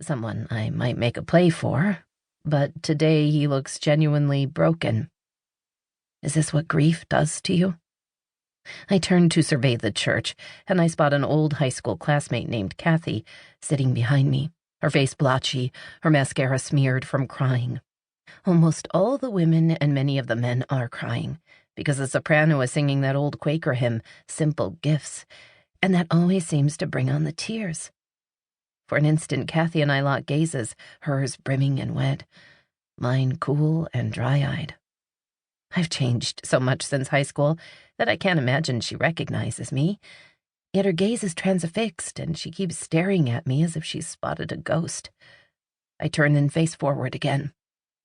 someone I might make a play for, but today he looks genuinely broken. Is this what grief does to you? I turn to survey the church, and I spot an old high school classmate named Kathy sitting behind me, her face blotchy, her mascara smeared from crying. Almost all the women and many of the men are crying, because the soprano is singing that old Quaker hymn, Simple Gifts, and that always seems to bring on the tears. For an instant, Kathy and I lock gazes, hers brimming and wet, mine cool and dry-eyed. I've changed so much since high school that I can't imagine she recognizes me, yet her gaze is transfixed and she keeps staring at me as if she's spotted a ghost. I turn and face forward again.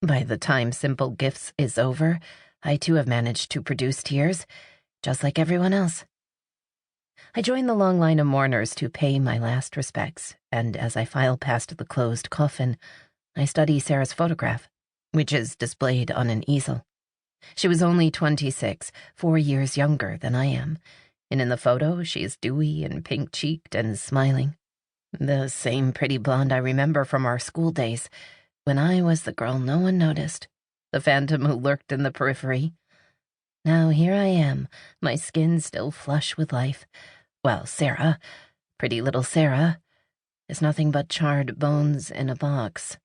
By the time Simple Gifts is over, I too have managed to produce tears, just like everyone else. I join the long line of mourners to pay my last respects, and as I file past the closed coffin, I study Sarah's photograph, which is displayed on an easel. She was only 26, 4 years younger than I am, and in the photo she is dewy and pink-cheeked and smiling. The same pretty blonde I remember from our school days, when I was the girl no one noticed, the phantom who lurked in the periphery. Now here I am, my skin still flush with life, while Sarah, pretty little Sarah, is nothing but charred bones in a box.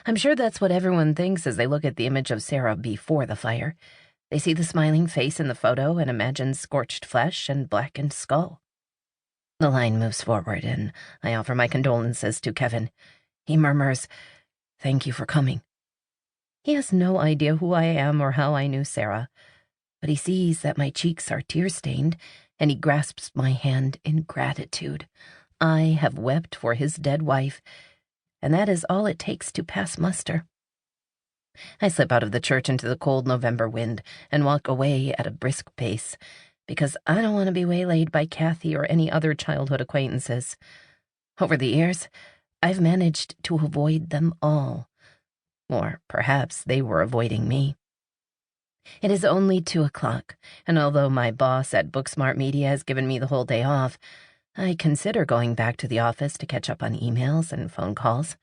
I'm sure that's what everyone thinks as they look at the image of Sarah before the fire. They see the smiling face in the photo and imagine scorched flesh and blackened skull. The line moves forward, and I offer my condolences to Kevin. He murmurs, "Thank you for coming." He has no idea who I am or how I knew Sarah, but he sees that my cheeks are tear-stained, and he grasps my hand in gratitude. I have wept for his dead wife, and that is all it takes to pass muster. I slip out of the church into the cold November wind and walk away at a brisk pace, because I don't want to be waylaid by Kathy or any other childhood acquaintances. Over the years, I've managed to avoid them all. Or perhaps they were avoiding me. It is only 2 o'clock, and although my boss at Booksmart Media has given me the whole day off, I consider going back to the office to catch up on emails and phone calls.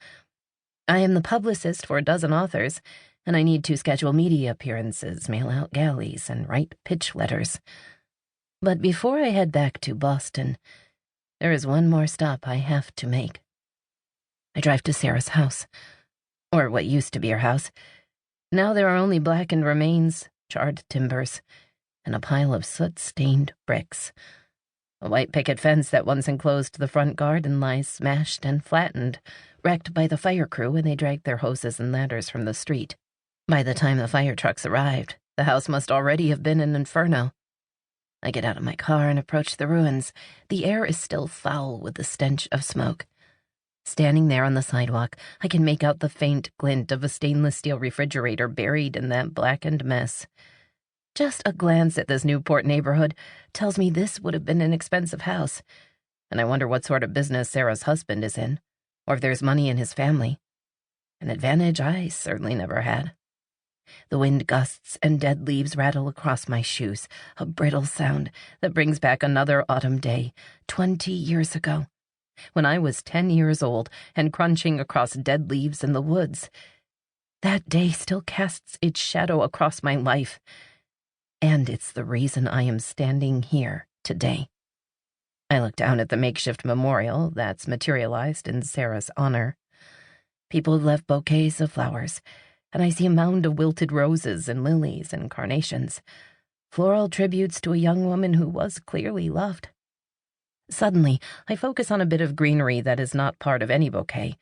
I am the publicist for a dozen authors, and I need to schedule media appearances, mail out galleys, and write pitch letters. But before I head back to Boston, there is one more stop I have to make. I drive to Sarah's house, or what used to be her house. Now there are only blackened remains, charred timbers, and a pile of soot-stained bricks. A white picket fence that once enclosed the front garden lies smashed and flattened, wrecked by the fire crew when they dragged their hoses and ladders from the street. By the time the fire trucks arrived, the house must already have been an inferno. I get out of my car and approach the ruins. The air is still foul with the stench of smoke. Standing there on the sidewalk, I can make out the faint glint of a stainless steel refrigerator buried in that blackened mess. Just a glance at this Newport neighborhood tells me this would have been an expensive house, and I wonder what sort of business Sarah's husband is in, or if there's money in his family. An advantage I certainly never had. The wind gusts and dead leaves rattle across my shoes, a brittle sound that brings back another autumn day, 20 years ago, when I was 10 years old and crunching across dead leaves in the woods. That day still casts its shadow across my life, and it's the reason I am standing here today. I look down at the makeshift memorial that's materialized in Sarah's honor. People have left bouquets of flowers, and I see a mound of wilted roses and lilies and carnations, floral tributes to a young woman who was clearly loved. Suddenly, I focus on a bit of greenery that is not part of any bouquet,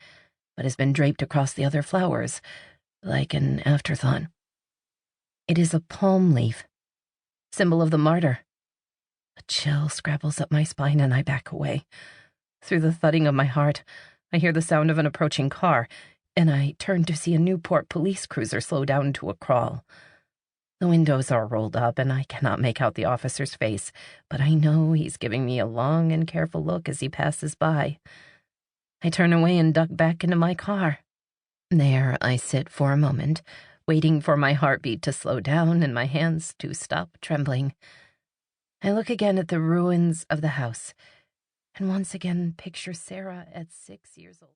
but has been draped across the other flowers, like an afterthought. It is a palm leaf, symbol of the martyr. A chill scrabbles up my spine and I back away. Through the thudding of my heart, I hear the sound of an approaching car, and I turn to see a Newport police cruiser slow down to a crawl. The windows are rolled up, and I cannot make out the officer's face, but I know he's giving me a long and careful look as he passes by. I turn away and duck back into my car. There I sit for a moment, waiting for my heartbeat to slow down and my hands to stop trembling. I look again at the ruins of the house, and once again picture Sarah at 6 years old.